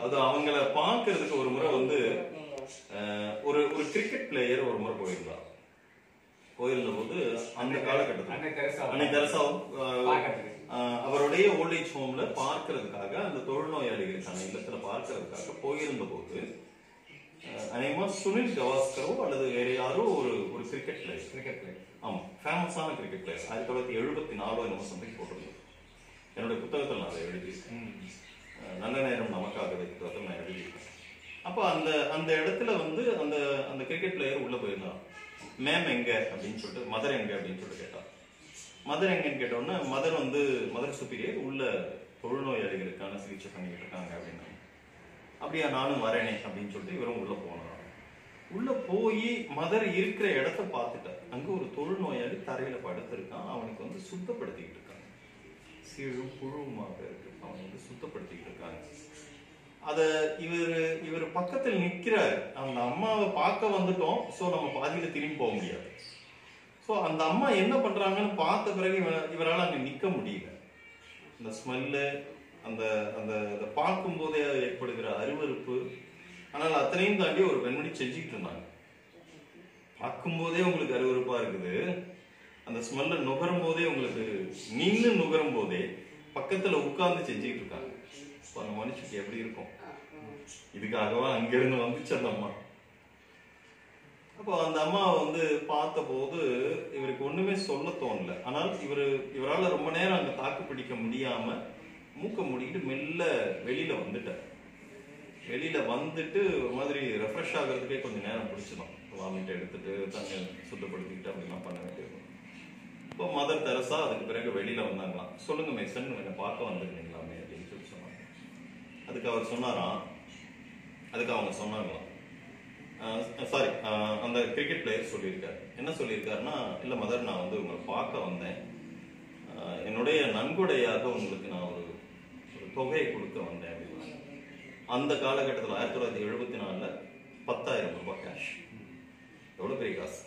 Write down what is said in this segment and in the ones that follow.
அது அவங்கள பாக்குறதுக்கு ஒரு முறை வந்து ஒரு ஒரு கிரிக்கெட் பிளேயர் ஒரு முறை போயிருந்தார். போயிருந்த போது அந்த காலகட்டத்தில் அவருடைய ஓல்டேஜ் ஹோம்ல பார்க்கறதுக்காக, அந்த தொழுநோயாளிகளுக்கான இல்லத்துல பார்க்கறதுக்காக போயிருந்த போது அநேகமா சுனில் கவாஸ்கரோ அல்லது வேற யாரோ ஒரு ஒரு கிரிக்கெட் பிளேயர், ஆமா ஃபேமஸான கிரிக்கெட் பிளேயர், 1974 என்னமோ சம்திங் போட்டிருந்தது. என்னுடைய புத்தகத்தில் நான் அதை எழுதியிருக்கேன். நல்ல நேரம் நமக்காகவே புத்தகத்தில் நான் எழுதியிருக்கேன். அப்போ அந்த அந்த இடத்துல வந்து அந்த அந்த கிரிக்கெட் பிளேயர் உள்ள போயிருந்தான். மேம் எங்க அப்படின்னு சொல்லிட்டு, மதர் எங்க அப்படின்னு சொல்லிட்டு கேட்டான். மதர் எங்கன்னு கேட்டோன்னா, மதர் சுப்பீரியர் உள்ள தொழுநோயாளிகளுக்கான சிகிச்சை பண்ணிக்கிட்டு இருக்காங்க அப்படின்னா, அப்படியா நானும் வரேனே அப்படின்னு சொல்லிட்டு இவரும் உள்ள போனான். உள்ள போய் மதர் இருக்கிற இடத்த பார்த்துட்டார். அங்க ஒரு தொழுநோயாளி தரையில படுத்திருக்கான். அவனுக்கு வந்து சுத்தப்படுத்திக்கிட்டு இருக்காங்க. சீழும் புழுவுமாக இருக்கு, அவன் வந்து சுத்தப்படுத்திக்கிட்டு இருக்காங்க. அத இவர் பக்கத்தில் நிற்கிறார். அந்த அம்மாவை பார்க்க வந்துட்டோம், சோ நம்ம பாதியில திரும்பி போக முடியாது. சோ அந்த அம்மா என்ன பண்றாங்கன்னு பார்த்த பிறகு இவரால் அங்க நிக்க முடியல. இந்த ஸ்மெல்லு, அந்த அந்த பார்க்கும் போதே ஏற்படுகிற அருவருப்பு. ஆனால் அத்தனையும் தாண்டி ஒரு பெண்மணி செஞ்சுக்கிட்டு இருந்தாங்க. பார்க்கும் போதே உங்களுக்கு அருவருப்பா இருக்குது, அந்த ஸ்மெல்ல நுகரும் போதே உங்களுக்கு நின்று நுகரும் போதே பக்கத்துல உட்கார்ந்து செஞ்சுக்கிட்டு இருக்காங்க. அந்த மனுஷனுக்கு எப்படி இருக்கும்? இதுக்காகவா அங்கிருந்து வந்துச்சு அந்த அம்மா. அப்போ அந்த அம்மாவை வந்து பார்த்த போது இவருக்கு ஒண்ணுமே சொல்ல தோணல. ஆனால் இவரால் ரொம்ப நேரம் அங்க தாக்கு பிடிக்க முடியாம மூக்க மூடிக்கிட்டு மெல்ல வெளியில வந்துட்டார். வெளியில வந்துட்டு ஒரு மாதிரி ரெஃப்ரெஷ் ஆகிறதுக்கே கொஞ்சம் நேரம் பிடிச்சிடும். வாமிட் எடுத்துட்டு தண்ணி சுத்தப்படுத்திக்கிட்டு அப்படிலாம் பண்ண வேண்டியது. இப்போ மதர் தெரசா அதுக்கு பிறகு வெளியில வந்தாங்களாம். சொல்லுங்க மேசன், என்னை பார்க்க வந்துருந்தீங்களாமே அப்படின்னு சொல்லி சொன்னாங்க. அதுக்கு அவர் சொன்னாராம், அதுக்கு அவங்க சொன்னாங்களாம், சாரி அந்த கிரிக்கெட் பிளேயர் சொல்லியிருக்காரு. என்ன சொல்லியிருக்காருன்னா, இல்ல மதர், நான் வந்து உங்களை பார்க்க வந்தேன், என்னுடைய நன்கொடையாக உங்களுக்கு நான் ஒரு தொகையை கொடுக்க வந்தேன் அப்படின்னு. அந்த காலகட்டத்தில் 1974 10,000 ரூபாய் கேஷ். எவ்வளவு பெரிய காசு!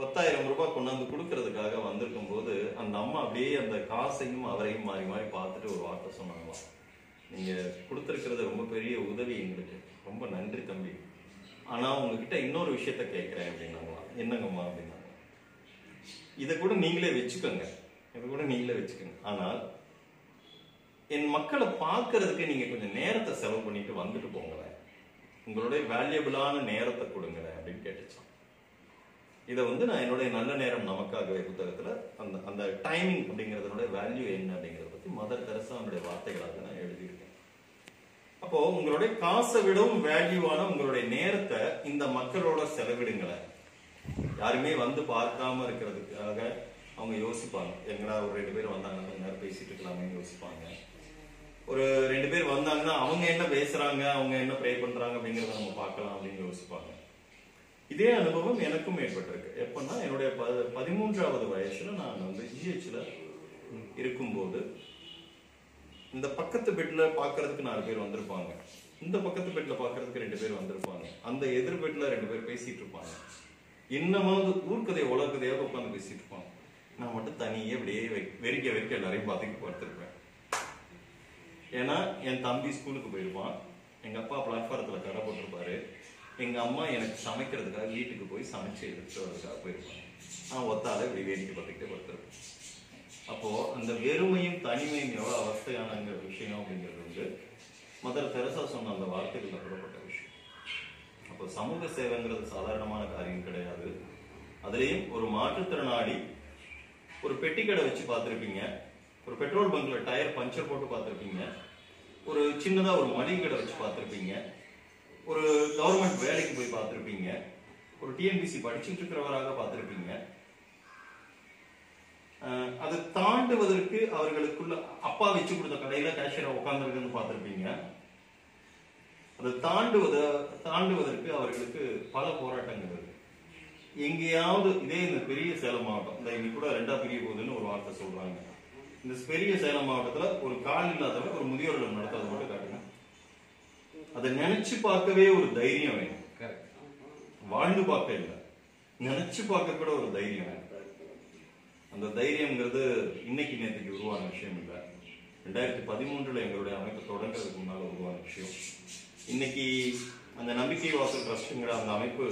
10,000 ரூபாய் கொண்டாந்து கொடுக்கறதுக்காக வந்திருக்கும் போது அந்த அம்மா அப்படியே அந்த காசையும் அவரையும் மாறி மாறி பார்த்துட்டு ஒரு வார்த்தை சொன்னாங்களாம், நீங்க கொடுத்திருக்கிறது ரொம்ப பெரிய உதவி எங்களுக்கு, ரொம்ப நன்றி தம்பி. ஆனா உங்ககிட்ட இன்னொரு விஷயத்த கேட்கிறேன் அப்படின்னாங்களாம். என்னங்கம்மா அப்படின்னாங்க. இதை கூட நீங்களே வச்சுக்கோங்க, ஆனால் என் மக்களை பார்க்கறதுக்கு நீங்க கொஞ்சம் நேரத்தை செலவு பண்ணிட்டு வந்துட்டு போங்களேன், உங்களுடைய வேல்யூபிளான நேரத்தை கொடுங்களேன் அப்படின்னு கேட்டுச்சான். இதை வந்து நான் என்னுடைய நல்ல நேரம் நமக்காகவே புத்தகத்துல அந்த அந்த டைமிங் அப்படிங்கிறதுனுடைய வேல்யூ என்ன அப்படிங்கிறத பத்தி மதர் தெரசாவுடைய வார்த்தைகளாக நான் எழுதியிருக்கேன். அப்போ உங்களுடைய காசை விடவும் வேல்யூவான உங்களுடைய நேரத்தை இந்த மக்களோட செலவிடுங்களேன். யாருமே வந்து பார்க்காம இருக்கிறதுக்காக அவங்க யோசிப்பாங்க, எங்கடா ஒரு 2 பேர் வந்தாங்கன்னா கொஞ்ச நேரம் பேசிட்டு இருக்கலாமே யோசிப்பாங்க. ஒரு 2 பேர் வந்தாங்கன்னா அவங்க என்ன பேசுறாங்க, அவங்க என்ன ப்ரே பண்றாங்க அப்படிங்கறத நம்ம பார்க்கலாம் அப்படின்னு யோசிப்பாங்க. இதே அனுபவம் எனக்கும் ஏற்பட்டிருக்கு. எப்பன்னா என்னுடைய 13வது வயசுல நான் வந்து ஜிஹெச்ல இருக்கும்போது இந்த பக்கத்து பெட்ல பாக்குறதுக்கு 4 பேர் வந்திருப்பாங்க, இந்த பக்கத்து பெட்ல பாக்குறதுக்கு 2 பேர் வந்திருப்பாங்க, அந்த எதிர் பெட்ல 2 பேர் பேசிட்டு இருப்பாங்க. என்னமாவது ஊர்க்கதையை உலகதையாவது உட்காந்து பேசிட்டு இருப்பாங்க. நான் மட்டும் தனியே அப்படியே வெறிக்க எல்லாரையும் பார்த்துட்டு படுத்திருப்பேன். ஏன்னா என் தம்பி ஸ்கூலுக்கு போயிருப்பான், எங்க அப்பா பிளாட்ஃபாரத்துல கடை போட்டிருப்பாரு, எங்க அம்மா எனக்கு சமைக்கிறதுக்காக வீட்டுக்கு போய் சமைச்சு எடுத்துட்டு வரதுக்காக போயிருப்பாங்க. நான் ஒத்தால இப்படி வேடிக்கை பார்த்துக்கிட்டே படுத்திருப்பேன். அப்போ அந்த வெறுமையும் தனிமையும் எவ்வளவு அவஸ்தையான விஷயம் அப்படிங்கிறது வந்து மதர் தெரசா சொன்ன அந்த வார்த்தைகள் புறப்பட்ட விஷயம். அப்போ சமூக சேவைங்கிறது சாதாரணமான காரியம் கிடையாது. அதுலேயும் ஒரு மாற்றுத்திறனாளி ஒரு பெட்டி கடை வச்சு பார்த்துருப்பீங்க, ஒரு பெட்ரோல் பங்க்ல டயர் பஞ்சர் போட்டு பார்த்துருப்பீங்க, ஒரு சின்னதா ஒரு மளிகை கடை வச்சு பார்த்துருப்பீங்க, ஒரு கவர்மெண்ட் வேலைக்கு போய் பார்த்துருப்பீங்க, ஒரு டிஎன்பிசி படிச்சுட்டு இருக்கிறவராக பார்த்துருப்பீங்க. அதை தாண்டுவதற்கு அவர்களுக்குள்ள அப்பா வச்சு கொடுத்த கடையில கேஷியரா உட்கார்ந்துருக்குன்னு பார்த்துருப்பீங்க. அதை தாண்டுவதற்கு அவர்களுக்கு பல போராட்டங்கள் இருக்கு. எங்கேயாவது இதே இந்த பெரிய சேலம் மாவட்டம், இந்த இன்னைக்கு கூட 2ஆ பிரிய போகுதுன்னு ஒரு வார்த்தை சொல்றாங்க. இந்த பெரிய சேலம் மாவட்டத்துல ஒரு கால் இல்லாதவங்க ஒரு முதியோர் இல்லம் நடத்துறது மட்டும் காட்டுங்க. அதை நினைச்சு பார்க்கவே ஒரு தைரியம் வேணும். வாழ்ந்து பார்க்க இல்லை, நினைச்சு பார்க்க கூட ஒரு தைரியம் வேணும். அந்த தைரியம்ங்கிறது இன்னைக்கு நேற்றுக்கு உருவான விஷயம் இல்லை. 2013 எங்களுடைய அமைப்பு தொடங்குறதுக்கு முன்னால் உருவான விஷயம். இன்னைக்கு அந்த நம்பிக்கை வாசல் ட்ரஸ்ட்ங்கிற அந்த அமைப்பு,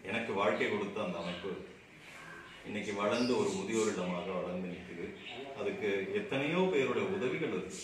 எனக்கு வாழ்க்கை கொடுத்த அந்த அமைப்பு இன்னைக்கு வளர்ந்து ஒரு முதியோர் இடமாக வளர்ந்து நிற்குது. அதுக்கு எத்தனையோ பேருடைய உதவிகள் இருக்கு.